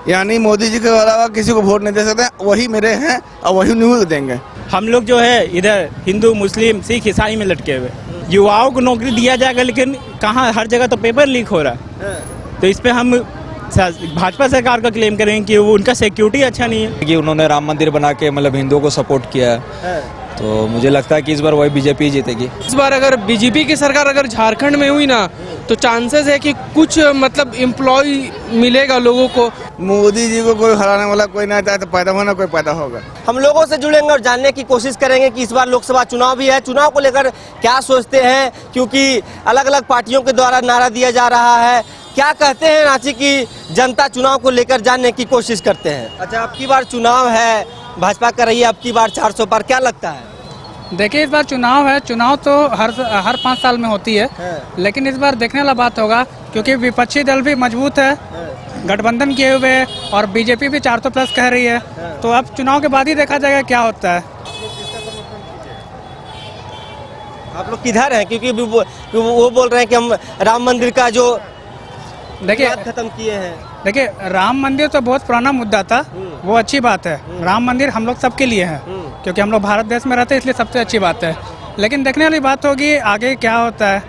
यानी मोदी जी के अलावा किसी को वोट नहीं दे सकते, वही मेरे हैं और वही न्यू देंगे। हम लोग जो है इधर हिंदू मुस्लिम सिख ईसाई में लटके हुए, युवाओं को नौकरी दिया जाएगा लेकिन कहाँ, हर जगह तो पेपर लीक हो रहा है। तो इस पे हम भाजपा सरकार का क्लेम करेंगे कि वो उनका सिक्योरिटी अच्छा नहीं है। कि उन्होंने राम मंदिर बना के मतलब हिंदुओं को सपोर्ट किया है, तो मुझे लगता है कि इस बार वही बीजेपी जीतेगी। इस बार अगर बीजेपी की सरकार अगर झारखंड में हुई ना तो चांसेस है कि कुछ मतलब एम्प्लॉय मिलेगा लोगों को। मोदी जी को कोई हराने वाला कोई नहीं चाहे, तो पैदा होना कोई पैदा होगा। हम लोगों से जुड़ेंगे और जानने की कोशिश करेंगे कि इस बार लोकसभा चुनाव भी है, चुनाव को लेकर क्या सोचते हैं, क्योंकि अलग अलग पार्टियों के द्वारा नारा दिया जा रहा है। क्या कहते हैं रांची की जनता चुनाव को लेकर जानने की कोशिश करते हैं। अच्छा, अब की बार चुनाव है, भाजपा कर रही है अब की बार 400 पार, क्या लगता है? देखिए, इस बार चुनाव है, चुनाव तो हर 5 साल में होती है, लेकिन इस बार देखने वाला बात होगा क्योंकि विपक्षी दल भी मजबूत है, गठबंधन किए हुए है और बीजेपी भी 400 प्लस कह रही है। तो अब चुनाव के बाद ही देखा जाएगा क्या होता है। आप लोग किधर हैं? क्योंकि वो बोल रहे हैं कि हम राम मंदिर का जो देखिए खत्म किए हैं। देखिए, राम मंदिर तो बहुत पुराना मुद्दा था, वो अच्छी बात है। राम मंदिर हम लोग सबके लिए है, क्योंकि हम लोग भारत देश में रहते हैं, इसलिए सबसे अच्छी बात है। लेकिन देखने वाली बात होगी आगे क्या होता है।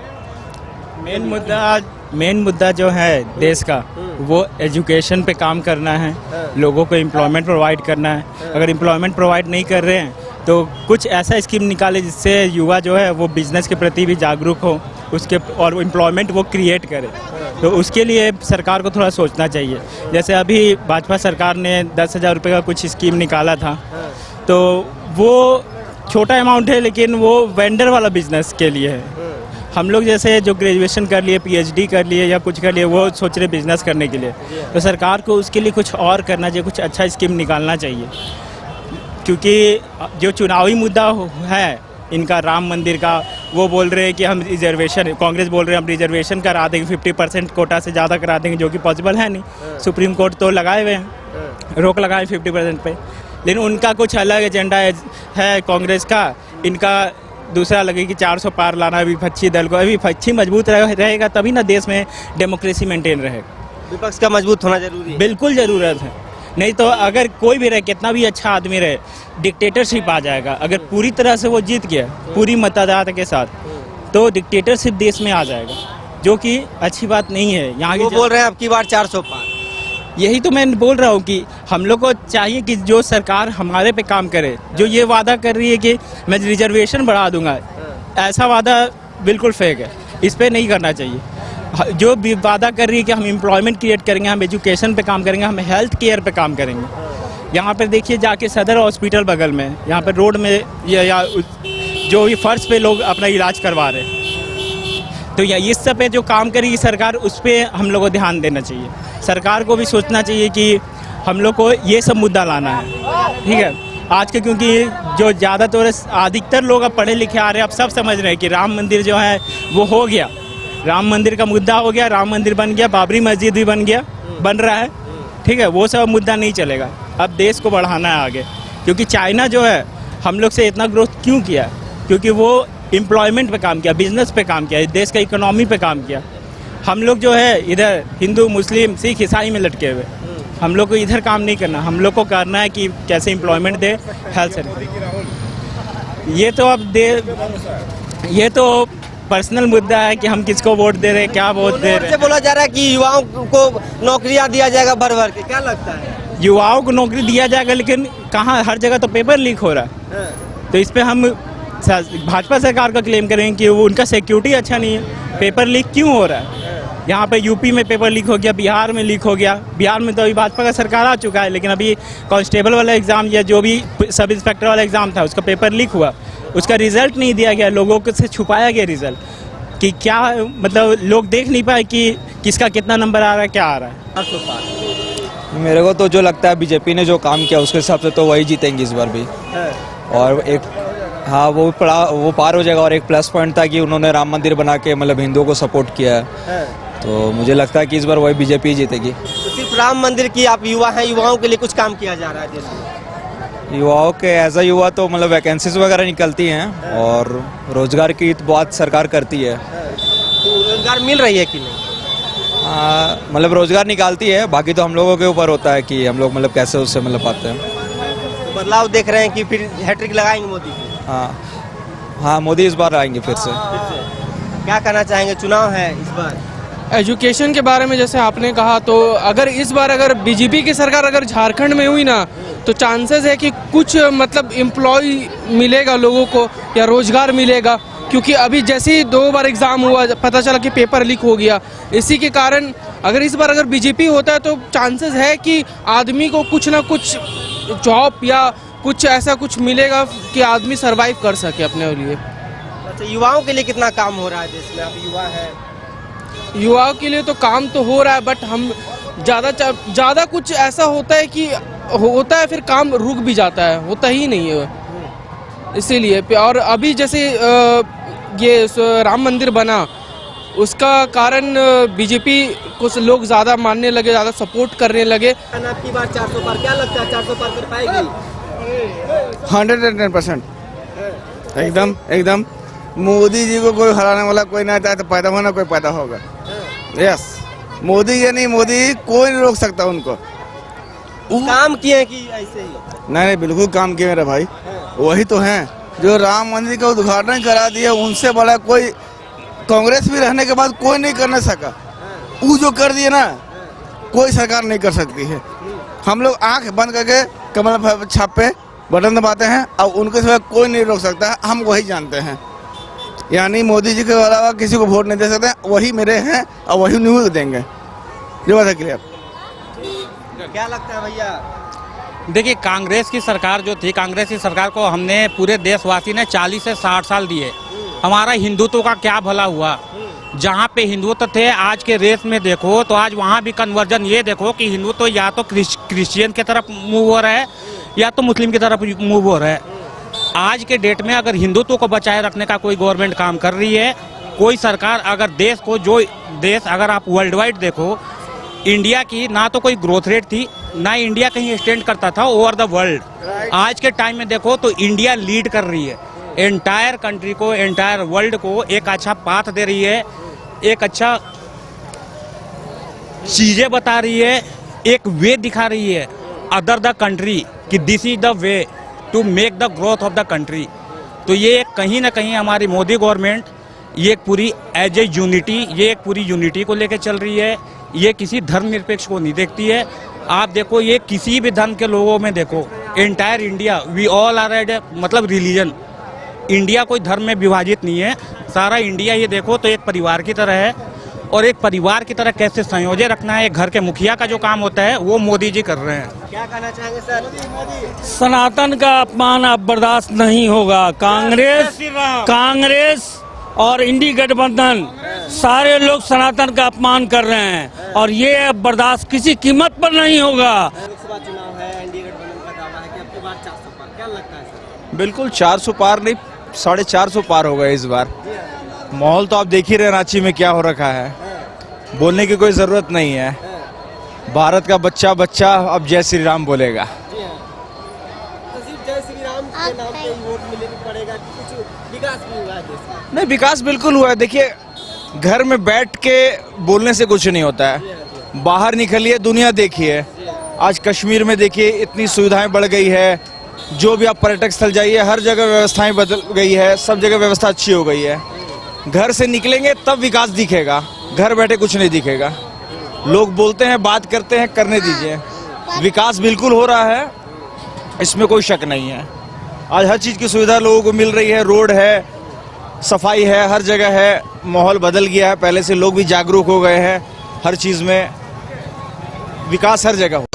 मेन मुद्दा जो है देश का, वो एजुकेशन पे काम करना है, लोगों को एम्प्लॉयमेंट प्रोवाइड करना है। अगर एम्प्लॉयमेंट प्रोवाइड नहीं कर रहे हैं तो कुछ ऐसा स्कीम निकाले जिससे युवा जो है वो बिजनेस के प्रति भी जागरूक हो, उसके और एम्प्लॉयमेंट वो क्रिएट करे। तो उसके लिए सरकार को थोड़ा सोचना चाहिए। जैसे अभी भाजपा सरकार ने 10,000 रुपये का कुछ स्कीम निकाला था, तो वो छोटा अमाउंट है लेकिन वो वेंडर वाला बिजनेस के लिए है। हम लोग जैसे जो ग्रेजुएशन कर लिए, PhD कर लिए या कुछ कर लिए, वो सोच रहे बिजनेस करने के लिए, तो सरकार को उसके लिए कुछ और करना चाहिए, कुछ अच्छा स्कीम निकालना चाहिए। क्योंकि जो चुनावी मुद्दा है इनका राम मंदिर का, वो बोल रहे हैं कि हम रिजर्वेशन, कांग्रेस बोल रहे हैं हम रिजर्वेशन करा देंगे, 50% कोटा से ज़्यादा करा देंगे, जो कि पॉसिबल है नहीं। सुप्रीम कोर्ट तो लगाए हुए हैं, रोक लगाए 50% पे, लेकिन उनका कुछ अलग एजेंडा है कांग्रेस का। इनका दूसरा लगे कि 400 पार लाना विपक्षी दल को। अभी विपक्षी मजबूत रहेगा तभी ना देश में डेमोक्रेसी मेंटेन रहेगा। विपक्ष का मजबूत होना जरूरी है। बिल्कुल ज़रूरत है, नहीं तो अगर कोई भी रहे, कितना भी अच्छा आदमी रहे, डिक्टेटरशिप आ जाएगा। अगर पूरी तरह से वो जीत गया पूरी मतदाता के साथ, तो डिक्टेटरशिप देश में आ जाएगा, जो कि अच्छी बात नहीं है। यहाँ वो बोल रहे हैं अब की बार 400 पार। यही तो मैं बोल रहा हूँ कि हम लोग को चाहिए कि जो सरकार हमारे पे काम करे। जो ये वादा कर रही है कि मैं रिजर्वेशन बढ़ा दूंगा, ऐसा वादा बिल्कुल फेक है, इस पे नहीं करना चाहिए। जो भी वादा कर रही है कि हम एम्प्लॉयमेंट क्रिएट करेंगे, हम एजुकेशन पे काम करेंगे, हम हेल्थ केयर पे काम करेंगे। यहाँ पर देखिए जाके सदर हॉस्पिटल बगल में, यहाँ पर रोड में या जो भी फर्श पे लोग अपना इलाज करवा रहे हैं, तो या इस सब पे जो काम करेगी सरकार, उस पर हम लोग को ध्यान देना चाहिए। सरकार को भी सोचना चाहिए कि हम लोग को ये सब मुद्दा लाना है, ठीक है। आज के क्योंकि जो ज़्यादातर अधिकतर लोग अब पढ़े लिखे आ रहे हैं, अब सब समझ रहे हैं कि राम मंदिर जो है वो हो गया, राम मंदिर का मुद्दा हो गया, राम मंदिर बन गया, बाबरी मस्जिद भी बन रहा है, ठीक है। वो सब मुद्दा नहीं चलेगा, अब देश को बढ़ाना है आगे। क्योंकि चाइना जो है हम लोग से इतना ग्रोथ क्यों किया, क्योंकि वो एम्प्लॉयमेंट पे काम किया, बिजनेस पे काम किया, देश का इकोनॉमी पे काम किया। हम लोग जो है इधर हिंदू मुस्लिम सिख ईसाई में लटके हुए, हम लोग को इधर काम नहीं करना। हम लोग को करना है कि कैसे एम्प्लॉयमेंट दे, हेल्थ सर्विस। ये तो पर्सनल मुद्दा है कि हम किसको वोट दे रहे हैं, क्या वोट दे रहे हैं। बोला जा रहा है कि युवाओं को नौकरियां दिया जाएगा भर भर के, क्या लगता है? युवाओं को नौकरी दिया जाएगा लेकिन कहाँ, हर जगह तो पेपर लीक हो रहा है। तो इस पे हम भाजपा सरकार का क्लेम करेंगे कि वो उनका सिक्योरिटी अच्छा नहीं है। पेपर लीक क्यों हो रहा है? यहाँ पे यूपी में पेपर लीक हो गया, बिहार में लीक हो गया। बिहार में तो अभी भाजपा का सरकार आ चुका है, लेकिन अभी कांस्टेबल वाला एग्ज़ाम या जो भी सब इंस्पेक्टर वाला एग्ज़ाम था उसका पेपर लीक हुआ, उसका रिज़ल्ट नहीं दिया गया, लोगों को से छुपाया गया रिज़ल्ट कि क्या, मतलब लोग देख नहीं पाए कि किसका कितना नंबर आ रहा है, क्या आ रहा है। मेरे को तो जो लगता है बीजेपी ने जो काम किया उसके हिसाब से तो वही जीतेंगे इस बार भी। और एक हाँ, वो पार हो जाएगा। और एक प्लस पॉइंट था कि उन्होंने राम मंदिर बना के मतलब हिंदुओं को सपोर्ट किया है, तो मुझे लगता है कि इस बार वही बीजेपी जीतेगी। तो सिर्फ राम मंदिर की, आप युवा हैं, युवाओं के लिए कुछ काम किया जा रहा है जैसे? युवाओं के एज अ युवा तो मतलब वैकेंसीज वगैरह निकलती हैं और रोजगार की तो बात सरकार करती है। तो रोजगार मिल रही है कि नहीं? मतलब रोजगार निकालती है, बाकी तो हम लोगों के ऊपर होता है कि हम लोग मतलब कैसे उससे मतलब पाते हैं। तो बदलाव देख रहे हैं कि फिर हैट्रिक लगाएंगे मोदी की? हाँ, मोदी इस बार आएंगे फिर से। क्या कहना चाहेंगे, चुनाव है इस बार? एजुकेशन के बारे में जैसे आपने कहा, तो अगर इस बार अगर बीजेपी की सरकार अगर झारखंड में हुई ना, तो चांसेस है कि कुछ मतलब एम्प्लॉय मिलेगा लोगों को या रोजगार मिलेगा, क्योंकि अभी जैसे ही 2 बार एग्ज़ाम हुआ, पता चला कि पेपर लीक हो गया। इसी के कारण अगर इस बार अगर बीजेपी होता है तो चांसेस है कि आदमी को कुछ ना कुछ जॉब या कुछ ऐसा कुछ मिलेगा कि आदमी सरवाइव कर सके अपने लिए। अच्छा, युवाओं के लिए कितना काम हो रहा है देश में? आप युवा है, युवाओं के लिए तो काम तो हो रहा है, बट हम ज़्यादा कुछ ऐसा होता है कि होता है फिर काम रुक भी जाता है, होता ही नहीं है इसीलिए। और अभी जैसे ये राम मंदिर बना, उसका कारण बीजेपी को लोग ज़्यादा मानने लगे, ज़्यादा सपोर्ट करने लगे। आपकी बार 400 पार, क्या लगता है 400 पार कर पाएगी? 110% एकदम। मोदी जी को कोई हराने वाला कोई नहीं आता है, तो पैदा होना कोई पैदा होगा। यस, मोदी ये नहीं, मोदी कोई नहीं रोक सकता उनको। काम किए कि ऐसे ही? नहीं, बिल्कुल काम किए मेरे भाई। वही तो हैं जो राम मंदिर का उद्घाटन करा दिया, उनसे बड़ा कोई कांग्रेस भी रहने के बाद कोई नहीं करने सका। वो जो कर दिए ना, कोई सरकार नहीं कर सकती है। हम लोग आंख बंद करके कमल छाप पे बटन दबाते हैं और उनके सिवा कोई नहीं रोक सकता है, हम वही जानते हैं। यानी मोदी जी के अलावा किसी को वोट नहीं दे सकते, वही मेरे हैं और वही न्यूज़ देंगे। ये बात है क्लियर। क्या लगता है भैया? देखिए, कांग्रेस की सरकार जो थी, कांग्रेस की सरकार को हमने पूरे देशवासी ने 40 से 60 साल दिए। हमारा हिंदुत्व का क्या भला हुआ? जहाँ पे हिंदुत्व थे, आज के रेस में देखो तो आज वहाँ भी कन्वर्जन। ये देखो कि हिंदुत्व या तो क्रिश्चियन की तरफ मूव हो रहा है या तो मुस्लिम की तरफ मूव हो रहा है। आज के डेट में अगर हिंदुत्व को बचाए रखने का कोई गवर्नमेंट काम कर रही है, कोई सरकार अगर देश को, जो देश अगर आप वर्ल्ड वाइड देखो, इंडिया की ना तो कोई ग्रोथ रेट थी, ना इंडिया कहीं स्टैंड करता था ओवर द वर्ल्ड। आज के टाइम में देखो तो इंडिया लीड कर रही है, एंटायर कंट्री को, एंटायर वर्ल्ड को एक अच्छा पाथ दे रही है, एक अच्छा चीजें बता रही है, एक वे दिखा रही है अदर द कंट्री कि this is the way to make the growth of the country. तो ये कहीं ना कहीं हमारी मोदी गवर्नमेंट ये पूरी एज ए यूनिटी, ये एक पूरी यूनिटी को लेकर चल रही है। ये किसी धर्मनिरपेक्ष को नहीं देखती है। आप देखो, ये किसी भी धर्म के लोगों में देखो, entire India we all are add, मतलब रिलीजन। इंडिया कोई धर्म में विभाजित नहीं है, सारा इंडिया ये देखो तो एक परिवार की तरह है। और एक परिवार की तरह कैसे संयोजन रखना है, एक घर के मुखिया का जो काम होता है वो मोदी जी कर रहे हैं। क्या कहना चाहेंगे सर? सनातन का अपमान अब बर्दाश्त नहीं होगा। कांग्रेस और इंडी गठबंधन सारे लोग सनातन का अपमान कर रहे हैं और ये अब बर्दाश्त किसी कीमत पर नहीं होगा। लोकसभा चुनाव है, एनडीए गठबंधन का दावा है कि अब की बार 400 पार, क्या लगता है सर? बिल्कुल 400 पार नहीं, 450 पार होगा इस बार। माहौल तो आप देख ही रहे रांची में क्या हो रखा है, बोलने की कोई जरूरत नहीं है। भारत का बच्चा बच्चा अब जय श्री राम बोलेगा। तो सिर्फ जय श्री राम के नाम पे ही वोट मिलेगा पड़ेगा कि कुछ विकास भी हुआ है देश में? नहीं, विकास बिल्कुल हुआ है। देखिए, घर में बैठ के बोलने से कुछ नहीं होता है, बाहर निकलिए, दुनिया देखिए। आज कश्मीर में देखिए इतनी सुविधाएं बढ़ गई है, जो भी आप पर्यटक स्थल जाइए हर जगह व्यवस्थाएं बदल गई है, सब जगह व्यवस्था अच्छी हो गई है। घर से निकलेंगे तब विकास दिखेगा, घर बैठे कुछ नहीं दिखेगा। लोग बोलते हैं, बात करते हैं, करने दीजिए। विकास बिल्कुल हो रहा है, इसमें कोई शक नहीं है। आज हर चीज़ की सुविधा लोगों को मिल रही है, रोड है, सफाई है, हर जगह है। माहौल बदल गया है, पहले से लोग भी जागरूक हो गए हैं, हर चीज़ में विकास हर जगह हो